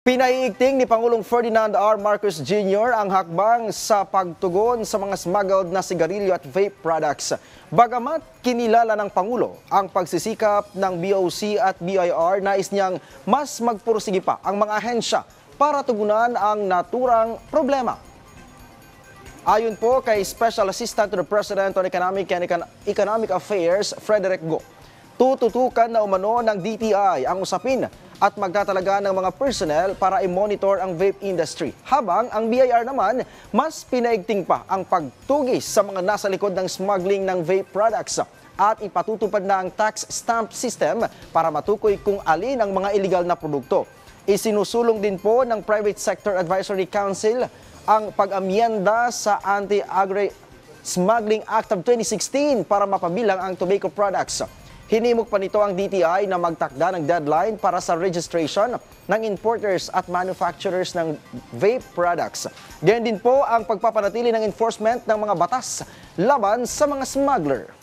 Pinaiigting ni Pangulong Ferdinand R. Marcos Jr. ang hakbang sa pagtugon sa mga smuggled na sigarilyo at vape products. Bagamat kinilala ng Pangulo ang pagsisikap ng BOC at BIR, nais niyang mas magpursige pa ang mga ahensya para tugunan ang naturang problema. Ayon po kay Special Assistant to the President on Economic Affairs, Frederick Go, tututukan na umano ng DTI ang usapin at magtatalaga ng mga personnel para i-monitor ang vape industry. Habang ang BIR naman, mas pinaigting pa ang pagtugis sa mga nasa likod ng smuggling ng vape products at ipatutupad na ang tax stamp system para matukoy kung alin ang mga iligal na produkto. Isinusulong din po ng Private Sector Advisory Council ang pag-amyenda sa Anti-Agri-Smuggling Act of 2016 para mapabilang ang tobacco products. Hinimok pa nito ang DTI na magtakda ng deadline para sa registration ng importers at manufacturers ng vape products. Ganyan din po ang pagpapanatili ng enforcement ng mga batas laban sa mga smuggler.